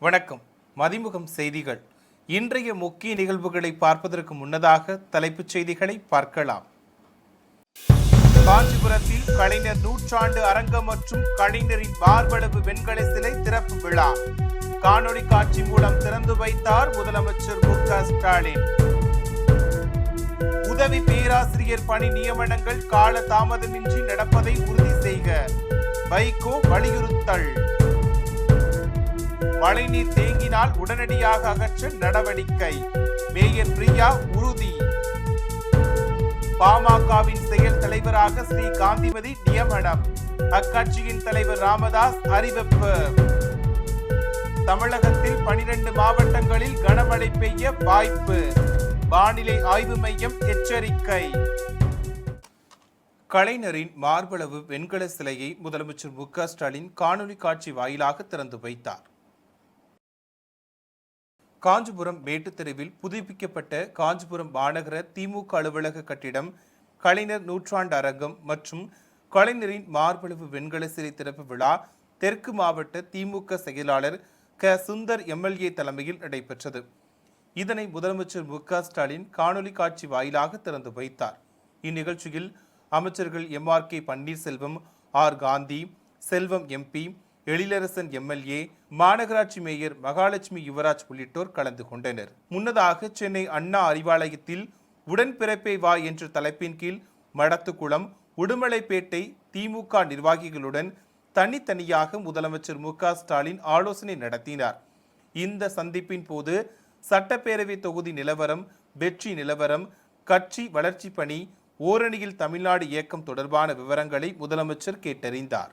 வணக்கம். மதிமுகம் செய்திகள். இன்றைய முக்கிய நிகழ்வுகளை பார்ப்பதற்கு முன்னதாக தலைப்புச் செய்திகளை பார்க்கலாம். காஞ்சிபுரத்தில் கலைஞர் நூற்றாண்டு அரங்கம் மற்றும் கலைஞரின் மார்பளவு வெண்கல சிலை திறப்பு விழா காணொலி காட்சி மூலம் திறந்து வைத்தார் முதலமைச்சர் மு.க.ஸ்டாலின். உதவி பேராசிரியர் பணி நியமனங்கள் கால தாமதமின்றி நடப்பதை உறுதி செய்க வைகோ வலியுறுத்தல். மழைநீர் தேங்கினால் உடனடியாக அகற்ற நடவடிக்கை மேயர் பிரியா உறுதி. பாமகவின் செயல் தலைவராக ஸ்ரீ காந்திமதி நியமனம், அக்கட்சியின் தலைவர் ராமதாஸ் அறிவிப்பு. தமிழகத்தில் 12 மாவட்டங்களில் கனமழை பெய்ய வாய்ப்பு, வானிலை ஆய்வு மையம் எச்சரிக்கை. கலைஞரின் மார்பளவு வெண்கல சிலையை முதலமைச்சர் மு.க.ஸ்டாலின் காணொலி காட்சி வாயிலாக திறந்து வைத்தார். காஞ்சிபுரம் மேட்டுத்தெருவில் புதுப்பிக்கப்பட்ட காஞ்சிபுரம் மாநகர திமுக அலுவலக கட்டிடம், கலைஞர் நூற்றாண்டு அரங்கம் மற்றும் கலைஞரின் மார்பளவு வெண்கல சிலை திறப்பு விழா தெற்கு மாவட்ட திமுக செயலாளர் சுந்தர் எம்எல்ஏ தலைமையில் நடைபெற்றது. இதனை முதலமைச்சர் மு.க.ஸ்டாலின் காணொலி காட்சி வாயிலாக திறந்து வைத்தார். இந்நிகழ்ச்சியில் அமைச்சர்கள் எம்.ஆர்.கே. பன்னீர்செல்வம், ஆர். காந்தி, செல்வம் எம்பி, எழிலரசன் எம்எல்ஏ, மாநகராட்சி மேயர் மகாலட்சுமி யுவராஜ் உள்ளிட்டோர் கலந்து கொண்டனர். முன்னதாக சென்னை அண்ணா அறிவாலயத்தில் உடன்பிறப்பே வா என்ற தலைப்பின் கீழ் மடத்துக்குளம், உடுமலைப்பேட்டை திமுக நிர்வாகிகளுடன் தனித்தனியாக முதலமைச்சர் மு.க.ஸ்டாலின் ஆலோசனை நடத்தினார். இந்த சந்திப்பின் போது சட்டப்பேரவை தொகுதி நிலவரம், வெற்றி நிலவரம், கட்சி வளர்ச்சி பணி, ஓரணியில் தமிழ்நாடு இயக்கம் தொடர்பான விவரங்களை முதலமைச்சர் கேட்டறிந்தார்.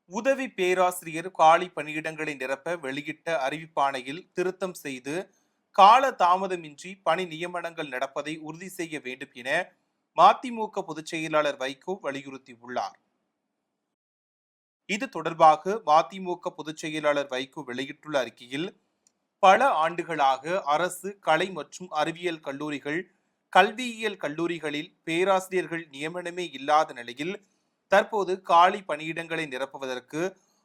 உதவி பேராசிரியர் காலி பணியிடங்களை நிரப்ப வெளியிட்ட அறிவிப்பாணையில் திருத்தம் செய்து கால தாமதமின்றி பணி நியமனங்கள் நடப்பதை உறுதி செய்ய வேண்டும் என மதிமுக பொதுச் செயலாளர் வைகோ வலியுறுத்தியுள்ளார். இது தொடர்பாக மதிமுக பொதுச் செயலாளர் வைகோ வெளியிட்டுள்ள அறிக்கையில், பல ஆண்டுகளாக அரசு கலை மற்றும் அறிவியல் கல்லூரிகள், கல்வியியல் கல்லூரிகளில் பேராசிரியர்கள் நியமனமே இல்லாத நிலையில் தற்போது காலி பணியிடங்களை நிரப்புவதற்கு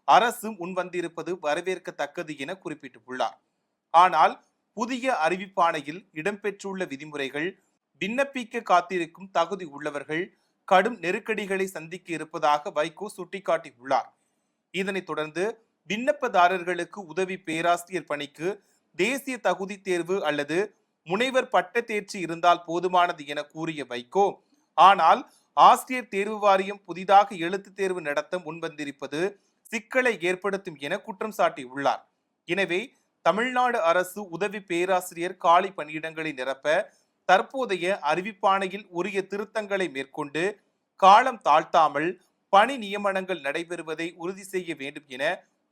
அரசு முன்வந்திருப்பது வரவேற்கத்தக்கது என குறிப்பிட்டுள்ளார். ஆனால் புதிய அறிவிப்பாணையில் இடம்பெற்றுள்ள விதிமுறைகள் விண்ணப்பிக்க காத்திருக்கும் தகுதி உள்ளவர்கள் கடும் நெருக்கடிகளை சந்திக்க இருப்பதாக வைகோ சுட்டிக்காட்டியுள்ளார். இதனைத் தொடர்ந்து விண்ணப்பதாரர்களுக்கு உதவி பேராசிரியர் பணிக்கு தேசிய தகுதி தேர்வு அல்லது முனைவர் பட்ட தேர்ச்சி இருந்தால் போதுமானது என கூறிய வைகோ, ஆனால் ஆசிரியர் தேர்வு வாரியம் புதிதாக எழுத்து தேர்வு நடத்த முன்வந்திருப்பது சிக்கலை ஏற்படுத்தும் என குற்றம் சாட்டியுள்ளார். எனவே தமிழ்நாடு அரசு உதவி பேராசிரியர் காலி பணியிடங்களை நிரப்ப தற்போதைய அறிவிப்பாணையில் உரிய திருத்தங்களை மேற்கொண்டு காலம் தாழ்த்தாமல் பணி நியமனங்கள் நடைபெறுவதை உறுதி செய்ய வேண்டும் என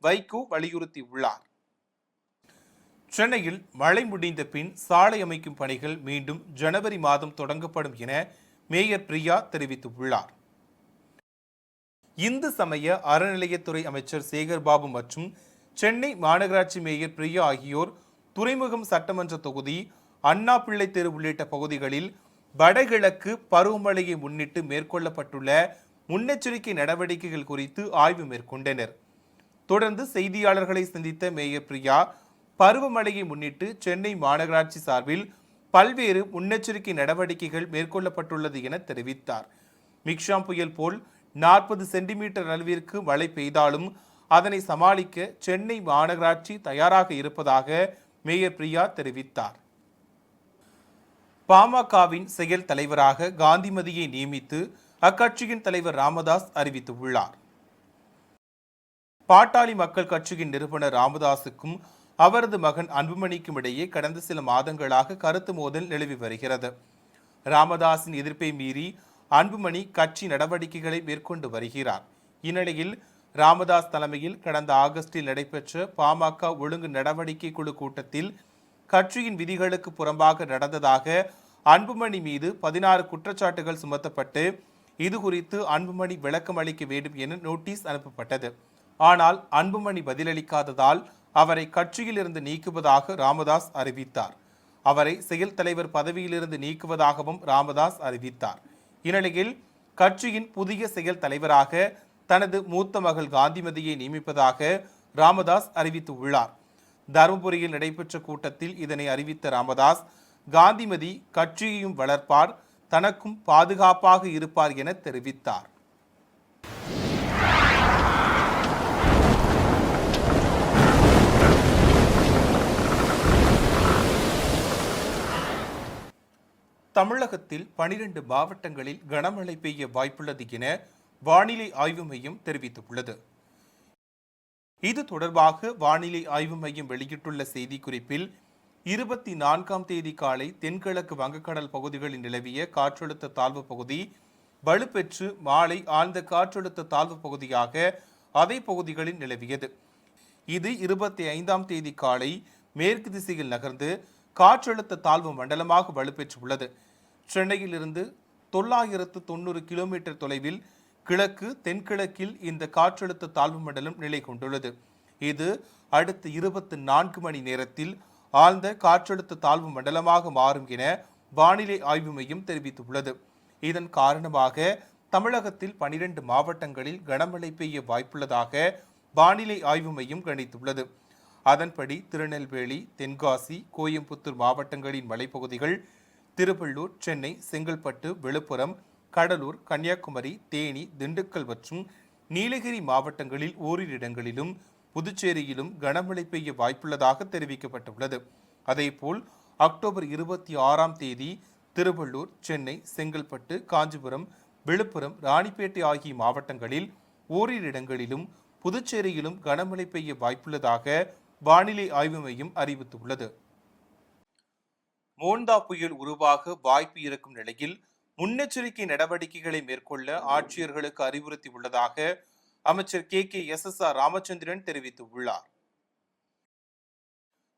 வைகோ வலியுறுத்தியுள்ளார். சென்னையில் மழை முடிந்த பின் சாலை அமைக்கும் பணிகள் மீண்டும் ஜனவரி மாதம் தொடங்கப்படும் என மேயர் பிரியா தெரிவித்துள்ளார். இந்து சமய அறநிலையத்துறை அமைச்சர் சேகர்பாபு மற்றும் சென்னை மாநகராட்சி மேயர் பிரியா ஆகியோர் துறைமுகம் சட்டமன்ற தொகுதி, அண்ணா பிள்ளை தெரு உள்ளிட்ட பகுதிகளில் வடகிழக்கு பருவமழையை முன்னிட்டு மேற்கொள்ளப்பட்டுள்ள முன்னெச்சரிக்கை நடவடிக்கைகள் குறித்து ஆய்வு மேற்கொண்டனர். தொடர்ந்து செய்தியாளர்களை சந்தித்த மேயர் பிரியா, பருவமழையை முன்னிட்டு சென்னை மாநகராட்சி சார்பில் பல்வேறு முன்னெச்சரிக்கை நடவடிக்கைகள் மேற்கொள்ளப்பட்டுள்ளது என தெரிவித்தார். மிக்ஷாம் புயல் போல் 40 சென்டிமீட்டர் அளவிற்கு மழை பெய்தாலும் அதனை சமாளிக்க சென்னை மாநகராட்சி தயாராக இருப்பதாக மேயர் பிரியா தெரிவித்தார். பாமகவின் செயல் தலைவராக காந்திமதியை நியமித்து அக்கட்சியின் தலைவர் ராமதாஸ் அறிவித்துள்ளார். பாட்டாளி மக்கள் கட்சியின் நிறுவனர் ராமதாசுக்கும் அவரது மகன் அன்புமணிக்கும் இடையே கடந்த சில மாதங்களாக கருத்து மோதல் நிலவி வருகிறது. ராமதாஸின் எதிர்ப்பை மீறி அன்புமணி கட்சி நடவடிக்கைகளை மேற்கொண்டு வருகிறார். இந்நிலையில் ராமதாஸ் தலைமையில் கடந்த ஆகஸ்டில் நடைபெற்ற பாமக ஒழுங்கு நடவடிக்கை குழு கூட்டத்தில் கட்சியின் விதிகளுக்கு புறம்பாக நடந்ததாக அன்புமணி மீது 16 குற்றச்சாட்டுகள் சுமத்தப்பட்டு இதுகுறித்து அன்புமணி விளக்கம் அளிக்க வேண்டும் என நோட்டீஸ் அனுப்பப்பட்டது. ஆனால் அன்புமணி பதிலளிக்காததால் அவரை கட்சியிலிருந்து நீக்குவதாக ராமதாஸ் அறிவித்தார். அவரை செயல் தலைவர் பதவியிலிருந்து நீக்குவதாகவும் ராமதாஸ் அறிவித்தார். இந்நிலையில் கட்சியின் புதிய செயல் தலைவராக தனது மூத்த மகள் காந்திமதியை நியமிப்பதாக ராமதாஸ் அறிவித்துள்ளார். தருமபுரியில் நடைபெற்ற கூட்டத்தில் இதனை அறிவித்த ராமதாஸ், காந்திமதி கட்சியையும் வளர்ப்பார், தனக்கும் பாதுகாப்பாக இருப்பார் என தெரிவித்தார். தமிழகத்தில் 12 மாவட்டங்களில் கனமழை பெய்ய வாய்ப்புள்ளது என வானிலை ஆய்வு மையம் தெரிவித்துள்ளது. இது தொடர்பாக வானிலை ஆய்வு மையம் வெளியிட்டுள்ள செய்திக்குறிப்பில் 24ஆம் தேதி காலை தென்கிழக்கு வங்கக்கடல் பகுதிகளில் நிலவிய காற்றழுத்த தாழ்வு பகுதி வலுப்பெற்று மாலை ஆழ்ந்த காற்றழுத்த தாழ்வு பகுதியாக அதே பகுதிகளில் நிலவியது. இது 25ஆம் தேதி காலை மேற்கு திசையில் நகர்ந்து காற்றழுத்த தாழ்வு மண்டலமாக வலுப்பெற்றுள்ளது. சென்னையில் இருந்து 990 கிலோமீட்டர் தொலைவில் கிழக்கு தென்கிழக்கில் இந்த காற்றழுத்த தாழ்வு மண்டலம் நிலை கொண்டுள்ளது. இது அடுத்த 24 மணி நேரத்தில் ஆழ்ந்த காற்றழுத்த தாழ்வு மண்டலமாக மாறும் என வானிலை ஆய்வு மையம் தெரிவித்துள்ளது. இதன் காரணமாக தமிழகத்தில் 12 மாவட்டங்களில் கனமழை பெய்ய வாய்ப்புள்ளதாக வானிலை ஆய்வு மையம் கணித்துள்ளது. அதன்படி திருநெல்வேலி, தென்காசி, கோயம்புத்தூர் மாவட்டங்களின் மலைப்பகுதிகள், திருவள்ளூர், சென்னை, செங்கல்பட்டு, விழுப்புரம், கடலூர், கன்னியாகுமரி, தேனி, திண்டுக்கல் மற்றும் நீலகிரி மாவட்டங்களில் ஓரிரு இடங்களிலும் புதுச்சேரியிலும் கனமழை பெய்ய வாய்ப்புள்ளதாக தெரிவிக்கப்பட்டுள்ளது. அதேபோல் அக்டோபர் 26ஆம் தேதி திருவள்ளூர், சென்னை, செங்கல்பட்டு, காஞ்சிபுரம், விழுப்புரம், ராணிப்பேட்டை ஆகிய மாவட்டங்களில் ஓரிரு இடங்களிலும் புதுச்சேரியிலும் கனமழை பெய்ய வாய்ப்புள்ளதாக வானிலை ஆய்வு மையம் அறிவித்துள்ளது. மோண்டா புயல் உருவாக வாய்ப்பு இருக்கும் நிலையில் முன்னெச்சரிக்கை நடவடிக்கைகளை மேற்கொள்ள ஆட்சியர்களுக்கு அறிவுறுத்தியுள்ளதாக அமைச்சர் KKSSR ராமச்சந்திரன் தெரிவித்துள்ளார்.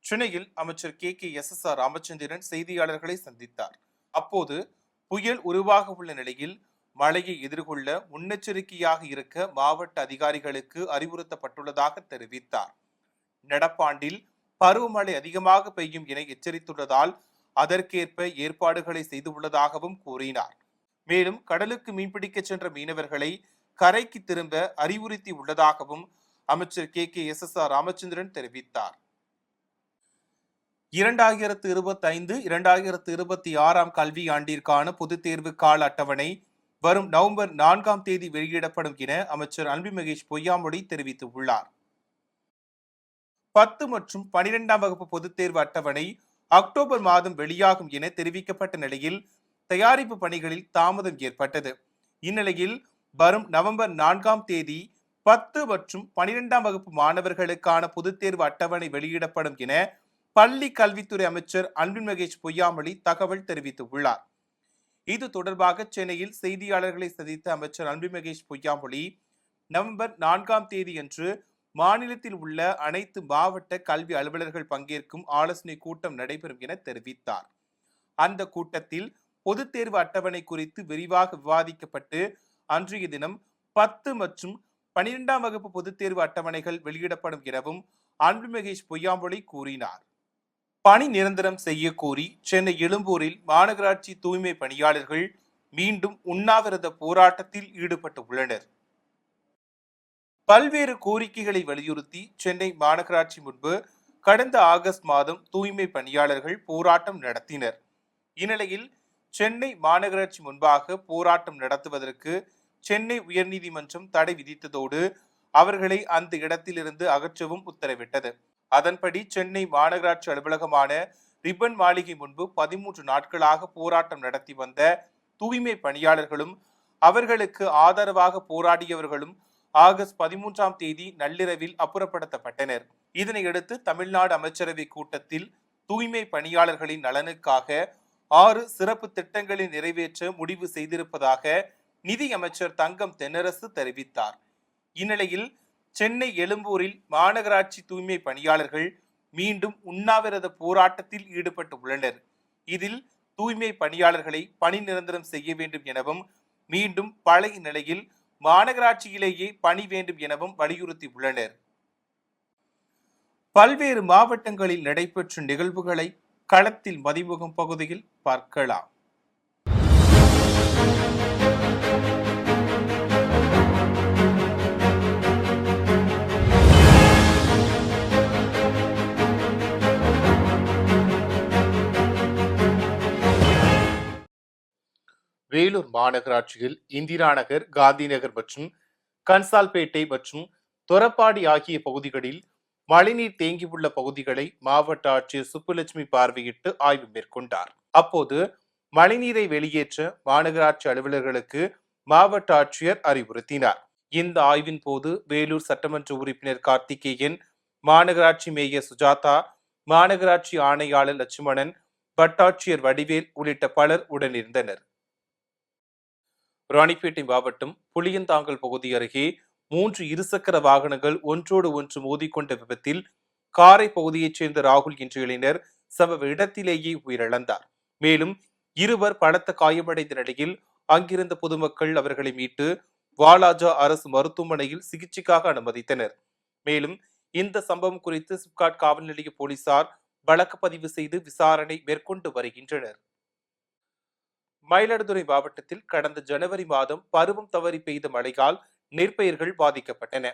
சென்னையில் அமைச்சர் KKSSR ராமச்சந்திரன் செய்தியாளர்களை சந்தித்தார். அப்போது புயல் உருவாக உள்ள நிலையில் மழையை எதிர்கொள்ள முன்னெச்சரிக்கையாக இருக்க மாவட்ட அதிகாரிகளுக்கு அறிவுறுத்தப்பட்டுள்ளதாக தெரிவித்தார். நடப்பாண்டில் பருவமழை அதிகமாக பெய்யும் என எச்சரித்துள்ளதால் அதற்கேற்ப ஏற்பாடுகளை செய்துள்ளதாகவும் கூறினார். மேலும் கடலுக்கு மீன்பிடிக்க சென்ற மீனவர்களை கரைக்கு திரும்ப அறிவுறுத்தி உள்ளதாகவும் அமைச்சர் KKSSR ராமச்சந்திரன் தெரிவித்தார். 2025-2026 கல்வி ஆண்டிற்கான பொதுத் தேர்வு கால அட்டவணை வரும் நவம்பர் 4ஆம் தேதி வெளியிடப்படும் என அமைச்சர் அன்பில் மகேஷ் பொய்யாமொழி தெரிவித்துள்ளார். 10 மற்றும் 12ஆம் வகுப்பு பொதுத் தேர்வு அட்டவணை அக்டோபர் மாதம் வெளியாகும் என தெரிவிக்கப்பட்ட நிலையில் தயாரிப்பு பணிகளில் தாமதம் ஏற்பட்டது. இந்நிலையில் வரும் நவம்பர் 4ஆம் தேதி 10 மற்றும் 12ஆம் வகுப்பு மாணவர்களுக்கான பொதுத் தேர்வு அட்டவணை வெளியிடப்படும் என பள்ளி கல்வித்துறை அமைச்சர் அன்பில் மகேஷ் பொய்யாமொழி தகவல் தெரிவித்துள்ளார். இது தொடர்பாக சென்னையில் செய்தியாளர்களை சந்தித்த அமைச்சர் அன்பில் மகேஷ் பொய்யாமொழி, நவம்பர் 4ஆம் தேதி அன்று மாநிலத்தில் உள்ள அனைத்து மாவட்ட கல்வி அலுவலர்கள் பங்கேற்கும் ஆலோசனை கூட்டம் நடைபெறும் என தெரிவித்தார். அந்த கூட்டத்தில் பொதுத் தேர்வு அட்டவணை குறித்து விரிவாக விவாதிக்கப்பட்டு அன்றைய தினம் 10 மற்றும் 12ஆம் வகுப்பு பொதுத் தேர்வு அட்டவணைகள் வெளியிடப்படும் எனவும் அன்பில் மகேஷ் பொய்யாமொழி கூறினார். பணி நிரந்தரம் செய்ய கோரி சென்னை எழும்பூரில் மாநகராட்சி தூய்மை பணியாளர்கள் மீண்டும் உண்ணாவிரத போராட்டத்தில் ஈடுபட்டு உள்ளனர். பல்வேறு கோரிக்கைகளை வலியுறுத்தி சென்னை மாநகராட்சி முன்பு கடந்த ஆகஸ்ட் மாதம் தூய்மை பணியாளர்கள் போராட்டம் நடத்தினர். இந்நிலையில் சென்னை மாநகராட்சி முன்பாக போராட்டம் நடத்துவதற்கு சென்னை உயர்நீதிமன்றம் தடை விதித்ததோடு அவர்களை அந்த இடத்திலிருந்து அகற்றவும் உத்தரவிட்டது. அதன்படி சென்னை மாநகராட்சி அலுவலகமான ரிப்பன் மாளிகை முன்பு 13 நாட்களாக போராட்டம் நடத்தி வந்த தூய்மை பணியாளர்களும் அவர்களுக்கு ஆதரவாக போராடியவர்களும் ஆகஸ்ட் 13ஆம் தேதி நள்ளிரவில் அப்புறப்படுத்தப்பட்டனர். இதனையடுத்து தமிழ்நாடு அமைச்சரவை கூட்டத்தில் தூய்மை பணியாளர்களின் நலனுக்காக 6 சிறப்பு திட்டங்களை நிறைவேற்ற முடிவு செய்திருப்பதாக நிதி அமைச்சர் தங்கம் தென்னரசு தெரிவித்தார். இந்நிலையில் சென்னை எழும்பூரில் மாநகராட்சி தூய்மை பணியாளர்கள் மீண்டும் உண்ணாவிரத போராட்டத்தில் ஈடுபட்டு உள்ளனர். இதில் தூய்மை பணியாளர்களை பணி நிரந்தரம் செய்ய வேண்டும் எனவும் மீண்டும் பழைய நிலையில் மாநகராட்சியிலேயே பணி வேண்டும் எனவும் வலியுறுத்தி உள்ளனர். பல்வேறு மாவட்டங்களில் நடைபெற்ற நிகழ்வுகளை களத்தில் மதிமுகம் பகுதியில் பார்க்கலாம். வேலூர் மாநகராட்சியில் இந்திரா நகர், காந்தி நகர் மற்றும் கன்சால்பேட்டை மற்றும் தொரப்பாடி ஆகிய பகுதிகளில் மழைநீர் தேங்கியுள்ள பகுதிகளை மாவட்ட ஆட்சியர் சுப்புலட்சுமி பார்வையிட்டு ஆய்வு மேற்கொண்டார். அப்போது மழைநீரை வெளியேற்ற மாநகராட்சி அலுவலர்களுக்கு மாவட்ட ஆட்சியர் அறிவுறுத்தினார். இந்த ஆய்வின் போது வேலூர் சட்டமன்ற உறுப்பினர் கார்த்திகேயன், மாநகராட்சி மேயர் சுஜாதா, மாநகராட்சி ஆணையாளர் லட்சுமணன், வட்டாட்சியர் வடிவேல் உள்ளிட்ட பலர் உடனிருந்தனர். ராணிப்பேட்டை மாவட்டம் புளியந்தாங்கல் பகுதி அருகே 3 இருசக்கர வாகனங்கள் ஒன்றோடு ஒன்று மோதிக்கொண்ட விபத்தில் காரை பகுதியைச் சேர்ந்த ராகுல் என்ற இளைஞர் சம்பவ இடத்திலேயே உயிரிழந்தார். மேலும் 2 பலத்த காயமடைந்த நிலையில் அங்கிருந்த பொதுமக்கள் அவர்களை மீட்டு வாலாஜா அரசு மருத்துவமனையில் சிகிச்சைக்காக அனுமதித்தனர். மேலும் இந்த சம்பவம் குறித்து சிப்காட் காவல் நிலைய போலீசார் வழக்கு பதிவு செய்து விசாரணை மேற்கொண்டு வருகின்றனர். மயிலாடுதுறை மாவட்டத்தில் கடந்த ஜனவரி மாதம் பருவம் தவறி பெய்த மழையால் நெற்பயிர்கள் பாதிக்கப்பட்டன.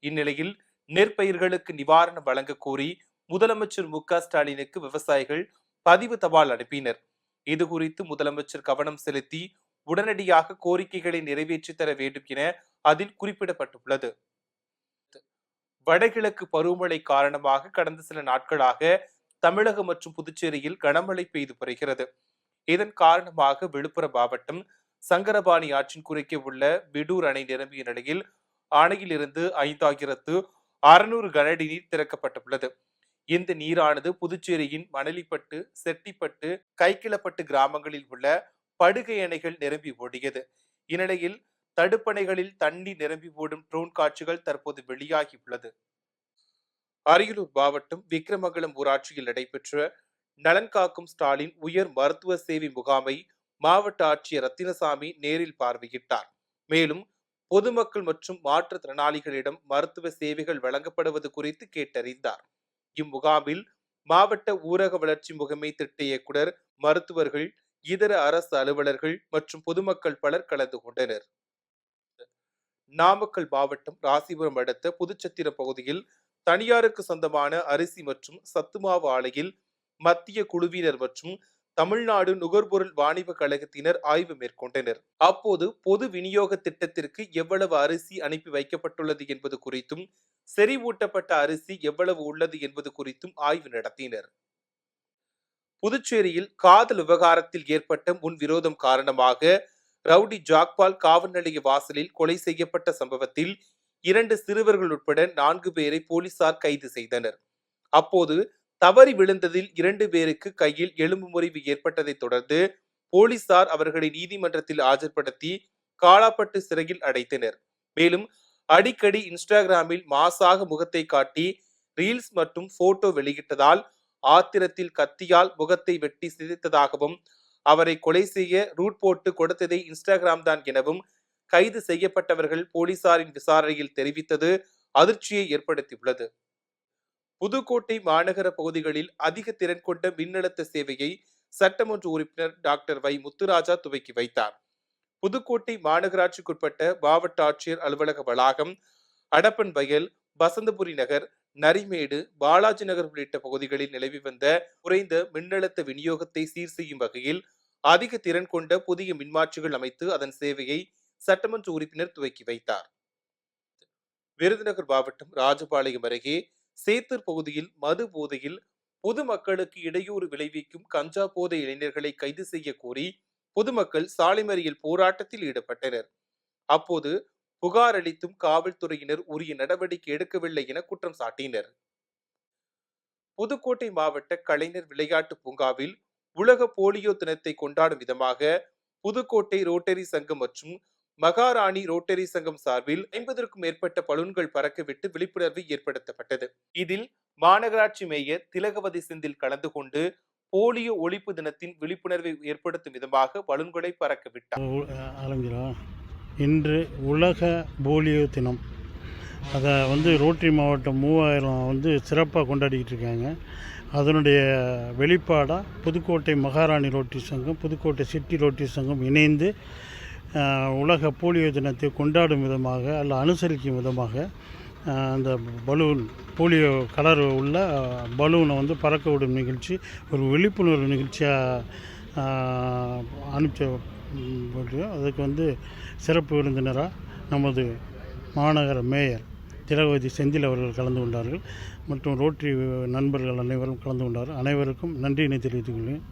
இந்நிலையில் நெற்பயிர்களுக்கு நிவாரணம் வழங்க கோரி முதலமைச்சர் மு.க.ஸ்டாலினுக்கு விவசாயிகள் பதிவு தபால் அனுப்பினர். இதுகுறித்து முதலமைச்சர் கவனம் செலுத்தி உடனடியாக கோரிக்கைகளை நிறைவேற்றி தர வேண்டும் என அதில் குறிப்பிடப்பட்டுள்ளது. வடகிழக்கு பருவமழை காரணமாக கடந்த சில நாட்களாக தமிழகம் மற்றும் புதுச்சேரியில் கனமழை பெய்து வருகிறது. இதன் காரணமாக விழுப்புரம் மாவட்டம் சங்கரபாணி ஆற்றின் குறுக்கே உள்ள விடூர் அணை நிரம்பிய நிலையில் அணையில் இருந்து 5600 கனஅடி நீர் திறக்கப்பட்டுள்ளது. இந்த நீரானது புதுச்சேரியின் மணலிப்பட்டு, செட்டிப்பட்டு, கைக்கிளப்பட்டு கிராமங்களில் உள்ள படுகை அணைகள் நிரம்பி ஓடியது. இந்நிலையில் தடுப்பணைகளில் தண்ணீர் நிரம்பி ஓடும் ட்ரோன் காட்சிகள் தற்போது வெளியாகியுள்ளது. அரியலூர் மாவட்டம் விக்கிரமங்கலம் ஊராட்சியில் நடைபெற்ற நலன் காக்கும் ஸ்டாலின் உயர் மருத்துவ சேவை முகாமை மாவட்ட ஆட்சியர் ரத்தினசாமி நேரில் பார்வையிட்டார். மேலும் பொதுமக்கள் மற்றும் மாற்றுத்திறனாளிகளிடம் மருத்துவ சேவைகள் வழங்கப்படுவது குறித்து கேட்டறிந்தார். இம்முகாமில் மாவட்ட ஊரக வளர்ச்சி முகமை திட்ட இயக்குனர், மருத்துவர்கள், இதர அரசு அலுவலர்கள் மற்றும் பொதுமக்கள் பலர் கலந்து கொண்டனர். நாமக்கல் மாவட்டம் ராசிபுரம் அடுத்த புதுச்சத்திரம் பகுதியில் தனியாருக்கு சொந்தமான அரிசி மற்றும் சத்துமாவு ஆலையில் மத்திய குழுவினர் மற்றும் தமிழ்நாடு நுகர்பொருள் வாணிப கழகத்தினர் ஆய்வு மேற்கொண்டனர். அப்போது பொது விநியோக திட்டத்திற்கு எவ்வளவு அரிசி அனுப்பி வைக்கப்பட்டுள்ளது என்பது குறித்தும், செறிவூட்டப்பட்ட அரிசி எவ்வளவு உள்ளது என்பது குறித்தும் ஆய்வு நடத்தினர். புதுச்சேரியில் காதல் விவகாரத்தில் ஏற்பட்ட முன்விரோதம் காரணமாக ரவுடி ஜாக்பால் காவல் நிலைய வாசலில் கொலை செய்யப்பட்ட சம்பவத்தில் 2 சிறுவர்கள் உட்பட 4 பேரை போலீசார் கைது செய்தனர். அப்போது தவறி விழுந்ததில் 2 பேருக்கு கையில் எலும்பு முறிவு ஏற்பட்டதை தொடர்ந்து போலீசார் அவர்களை நீதிமன்றத்தில் ஆஜர்படுத்தி காலாப்பட்டு சிறையில் அடைத்தனர். மேலும் அடிக்கடி இன்ஸ்டாகிராமில் மாசாக முகத்தை காட்டி ரீல்ஸ் மற்றும் போட்டோ வெளியிட்டதால் ஆத்திரத்தில் கத்தியால் முகத்தை வெட்டி சிதைத்ததாகவும், அவரை கொலை செய்ய ரூட் போட்டு கொடுத்ததை இன்ஸ்டாகிராம் தான் எனவும் கைது செய்யப்பட்டவர்கள் போலீசாரின் விசாரணையில் தெரிவித்தது அதிர்ச்சியை ஏற்படுத்தியுள்ளது. புதுக்கோட்டை மாநகர பகுதிகளில் அதிக திறன் கொண்ட மின்னழுத்த சேவையை சட்டமன்ற உறுப்பினர் டாக்டர் வை. முத்துராஜா துவக்கி வைத்தார். புதுக்கோட்டை மாநகராட்சிக்குட்பட்ட மாவட்ட ஆட்சியர் அலுவலக வளாகம், அடப்பன் வயல், வசந்தபுரி நகர், நரிமேடு, பாலாஜி நகர் உள்ளிட்ட பகுதிகளில் நிலவி வந்த குறைந்த மின்னழுத்த விநியோகத்தை சீர் செய்யும் வகையில் அதிக திறன் கொண்ட புதிய மின்மாற்றிகள் அமைத்து அதன் சேவையை சட்டமன்ற உறுப்பினர் துவக்கி வைத்தார். விருதுநகர் மாவட்டம் ராஜபாளையம் அருகே சேத்தூர் பகுதியில் மது போதையில் பொதுமக்களுக்கு இடையூறு விளைவிக்கும் கஞ்சா போதை இளைஞர்களை கைது செய்ய கோரி பொதுமக்கள் சாலை மறியல் போராட்டத்தில் ஈடுபட்டனர். அப்போது புகார் அளித்தும் காவல்துறையினர் உரிய நடவடிக்கை எடுக்கவில்லை என குற்றம் சாட்டினர். புதுக்கோட்டை மாவட்ட கலைஞர் விளையாட்டு பூங்காவில் உலக போலியோ தினத்தை கொண்டாடும் விதமாக புதுக்கோட்டை ரோட்டரி சங்கம் மற்றும் மகாராணி ரோட்டரி சங்கம் சார்பில் 50க்கும் மேற்பட்ட பலூன்கள் பறக்கவிட்டு விழிப்புணர்வு ஏற்படுத்தப்பட்டது. இதில் மாநகராட்சி மேயர் திலகவதி செந்தில் கலந்து கொண்டு போலியோ ஒழிப்பு தினத்தின் விழிப்புணர்வை ஏற்படுத்தும் விதமாக பலூன்களை பறக்கவிட்டார். இன்று உலக போலியோ தினம். அதை ரோட்டரி மாவட்டம் 3000 சிறப்பாக கொண்டாடிக்கிட்டு இருக்காங்க. அதனுடைய வெளிப்பாடாக புதுக்கோட்டை மகாராணி ரோட்டரி சங்கம், புதுக்கோட்டை சிட்டி ரோட்டரி சங்கம் இணைந்து உலக போலியோ தினத்தை கொண்டாடும் விதமாக அல்ல அனுசரிக்கும் விதமாக அந்த பலூன், போலியோ கலர் உள்ள பலூனை பறக்க விடும் நிகழ்ச்சி ஒரு விழிப்புணர்வு நிகழ்ச்சியாக அதுக்கு சிறப்பு விருந்தினராக நமது மாநகர மேயர் திலகவதி செந்தில் அவர்கள் கலந்து கொண்டார்கள். மற்றும் ரோட்டரி நண்பர்கள் அனைவரும் கலந்து கொண்டார்கள். அனைவருக்கும் நன்றியினை தெரிவித்துக் கொள்கிறேன்.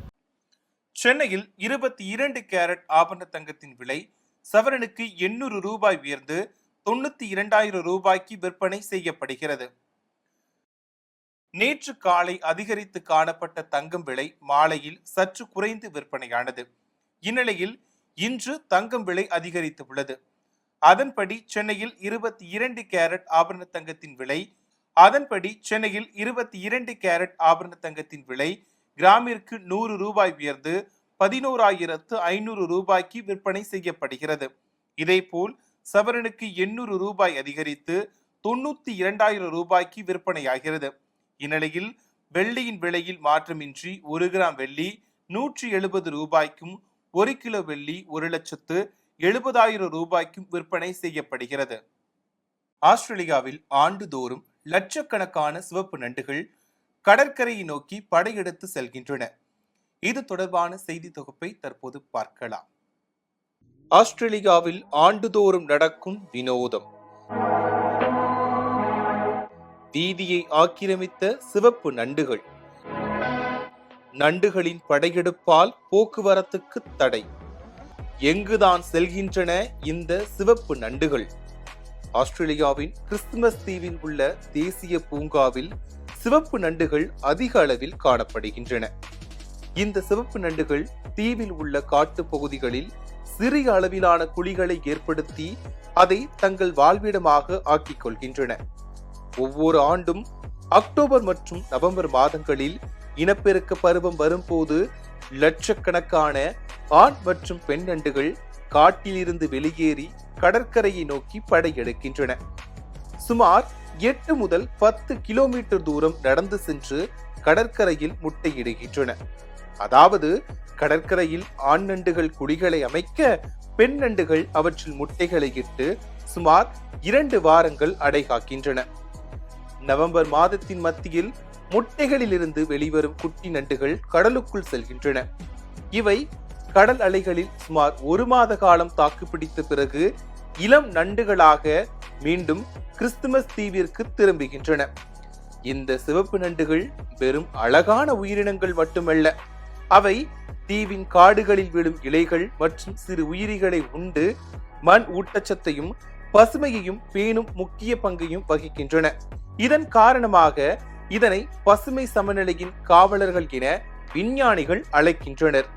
சென்னையில் 22 கேரட் ஆபரண தங்கத்தின் விலை சவரனுக்கு 800 ரூபாய் உயர்ந்து 92,000 ரூபாய்க்கு விற்பனை செய்யப்படுகிறது. நேற்று காலை அதிகரித்து காணப்பட்ட தங்கம் விலை மாலையில் சற்று குறைந்து விற்பனையானது. இந்நிலையில் இன்று தங்கம் விலை அதிகரித்துள்ளது. அதன்படி சென்னையில் 22 கேரட் ஆபரண தங்கத்தின் விலை கிராமிற்கு 100 ரூபாய் உயர்ந்து 11,500 ரூபாய்க்கு விற்பனை செய்யப்படுகிறது. இதேபோல் சவரனுக்கு 800 ரூபாய் அதிகரித்து 92,000 ரூபாய்க்கு விற்பனையாகிறது. இந்நிலையில் வெள்ளியின் விலையில் மாற்றமின்றி 1 கிராம் வெள்ளி 170 ரூபாய்க்கும் 1 கிலோ வெள்ளி 1,70,000 ரூபாய்க்கும் விற்பனை செய்யப்படுகிறது. ஆஸ்திரேலியாவில் ஆண்டுதோறும் லட்சக்கணக்கான சிவப்பு நண்டுகள் கடற்கரையை நோக்கி படையெடுத்து செல்கின்றன. இது தொடர்பான செய்தி தொகுப்பை தற்போது பார்க்கலாம். ஆஸ்திரேலியாவில் ஆண்டுதோறும் நடக்கும் வினோதம். வீதியை ஆக்கிரமித்த சிவப்பு நண்டுகள். நண்டுகளின் படையெடுப்பால் போக்குவரத்துக்கு தடை. எங்குதான் செல்கின்றன இந்த சிவப்பு நண்டுகள்? ஆஸ்திரேலியாவின் கிறிஸ்துமஸ் தீவில் உள்ள தேசிய பூங்காவில் சிவப்பு நண்டுகள் அதிக அளவில் காணப்படுகின்றன. இந்த சிவப்பு நண்டுகள் தீவில் உள்ள காட்டு பகுதிகளில் சிறிய அளவிலான குழிகளை ஏற்படுத்தி அதை தங்கள் வாழ்விடமாக ஆக்கிக் கொள்கின்றன. ஒவ்வொரு ஆண்டும் அக்டோபர் மற்றும் நவம்பர் மாதங்களில் இனப்பெருக்க பருவம் வரும்போது லட்சக்கணக்கான ஆண் மற்றும் பெண் நண்டுகள் காட்டிலிருந்து வெளியேறி கடற்கரையை நோக்கி படையெடுக்கின்றன. சுமார் 8 முதல் 10 கிலோமீட்டர் தூரம் நடந்து சென்று கடற்கரையில் முட்டையிடுகின்றன. அதாவது கடற்கரையில் ஆண் நண்டுகள் குழிகளை அமைக்க, பெண் நண்டுகள் அவற்றில் முட்டைகளை இட்டு சுமார் 2 வாரங்கள் அடைகாக்கின்றன. நவம்பர் மாதத்தின் மத்தியில் முட்டைகளிலிருந்து வெளிவரும் குட்டி நண்டுகள் கடலுக்குள் செல்கின்றன. இவை கடல் அலைகளில் சுமார் 1 மாத காலம் தாக்குப்பிடித்த பிறகு இளம் நண்டுகளாக மீண்டும் கிறிஸ்துமஸ் தீவிற்கு திரும்புகின்றன. இந்த சிவப்பு நண்டுகள் வெறும் அழகான உயிரினங்கள் மட்டுமல்ல, அவை தீவின் காடுகளில் விழும் இலைகள் மற்றும் சிறு உயிரிகளை உண்டு மண் ஊட்டச்சத்தையும் பசுமையையும் பேணும் முக்கிய பங்கையும் வகிக்கின்றன. இதன் காரணமாக இதனை பசுமை சமநிலையின் காவலர்கள் என விஞ்ஞானிகள் அழைக்கின்றனர்.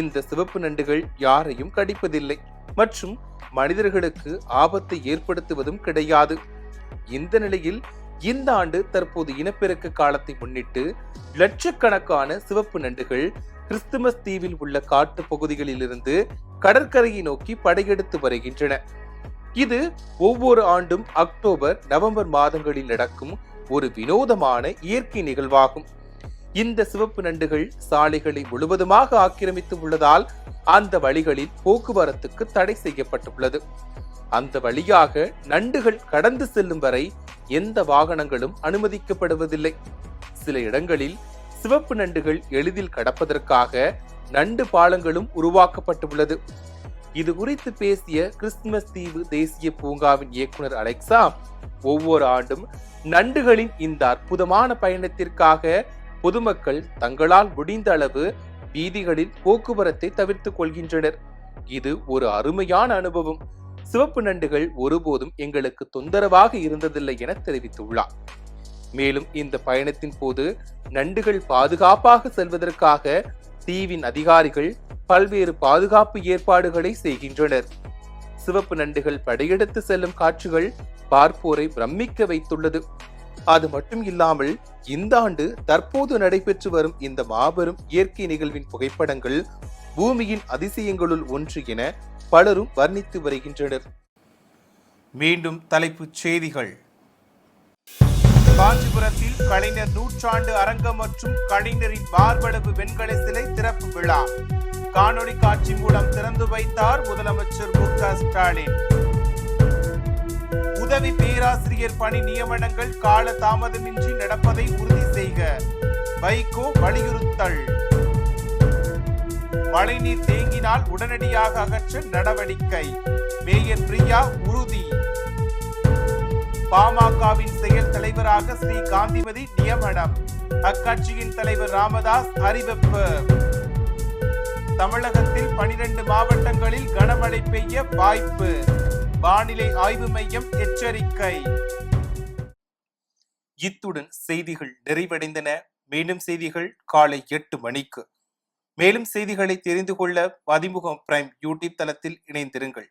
இந்த சிவப்பு நண்டுகள் யாரையும் கடிப்பதில்லை மற்றும் மனிதர்களுக்கு ஆபத்தை ஏற்படுத்துவதும் கிடையாது. இந்த நிலையில் இந்த ஆண்டு தற்போது இனப்பெருக்க காலத்தை முன்னிட்டு லட்சக்கணக்கான சிவப்பு நண்டுகள் கிறிஸ்துமஸ் தீவில் உள்ள காட்டு பகுதிகளிலிருந்து கடற்கரையை நோக்கி படையெடுத்து வருகின்றன. இது ஒவ்வொரு ஆண்டும் அக்டோபர் நவம்பர் மாதங்களில் நடக்கும் ஒரு வினோதமான இயற்கை நிகழ்வாகும். இந்த சிவப்பு நண்டுகள் சாலைகளை முழுவதுமாக ஆக்கிரமித்து உள்ளதால் அந்த வழிகளில் போக்குவரத்துக்கு தடை செய்யப்பட்டுள்ளது. அந்த வழியாக நண்டுகள் கடந்து செல்லும் வரை எந்த வாகனங்களும் அனுமதிக்கப்படுவதில்லை. சில இடங்களில் சிவப்பு நண்டுகள் எளிதில் கடப்பதற்காக நண்டு பாலங்களும் உருவாக்கப்பட்டுள்ளது. இது குறித்து பேசிய கிறிஸ்துமஸ் தீவு தேசிய பூங்காவின் இயக்குனர் அலெக்சா, ஒவ்வொரு ஆண்டும் நண்டுகளின் இந்த அற்புதமான பயணத்திற்காக பொதுமக்கள் தங்களால் முடிந்த அளவு வீதிகளில் போக்குவரத்தை தவிர்த்துக் கொள்கின்றனர். இது ஒரு அருமையான அனுபவம். சிவப்பு நண்டுகள் ஒருபோதும் எங்களுக்கு தொந்தரவாக இருந்ததில்லை என தெரிவித்துள்ளார். மேலும் இந்த பயணத்தின் போது நண்டுகள் பாதுகாப்பாக செல்வதற்காக தீவின் அதிகாரிகள் பல்வேறு பாதுகாப்பு ஏற்பாடுகளை செய்கின்றனர். சிவப்பு நண்டுகள் படையெடுத்து செல்லும் காட்சிகள் பார்ப்போரை பிரமிக்க வைத்துள்ளது. அது மட்டும் இல்லாமல் இந்த ஆண்டு தற்போது நடைபெற்று வரும் இந்த மாபெரும் இயற்கை நிகழ்வின் புகைப்படங்கள் பூமியின் அதிசயங்களுள் ஒன்று என பலரும் வர்ணித்து வருகின்றனர். மீண்டும் தலைப்புச் செய்திகள். காஞ்சிபுரத்தில் கலைஞர் நூற்றாண்டு அரங்கம் மற்றும் கலைஞரின் மார்பளவு வெண்கல சிலை திறப்பு விழா காணொளி காட்சி மூலம் திறந்து வைத்தார் முதலமைச்சர் மு.க. ஸ்டாலின். உதவி பேராசிரியர் பணி நியமனங்கள் கால தாமதமின்றி நடப்பதை உறுதி செய்க வைகோ வலியுறுத்தல். மழைநீர் தேங்கினால் உடனடியாக அகற்ற நடவடிக்கை. மேயர் பிரியா உறுதி. பாமகவின் செயல் தலைவராக ஸ்ரீ காந்திமதி நியமனம். அக்கட்சியின் தலைவர் ராமதாஸ் அறிவிப்பு. தமிழகத்தில் 12 மாவட்டங்களில் கனமழை பெய்ய வாய்ப்பு. வானிலை ஆய்வு மையம் எச்சரிக்கை. இத்துடன் செய்திகள் நிறைவடைந்தன. மீண்டும் செய்திகள் காலை 8 மணிக்கு. மேலும் செய்திகளை தெரிந்து கொள்ள பதிமுகம் பிரைம் யூடியூப் தளத்தில் இணைந்திருங்கள்.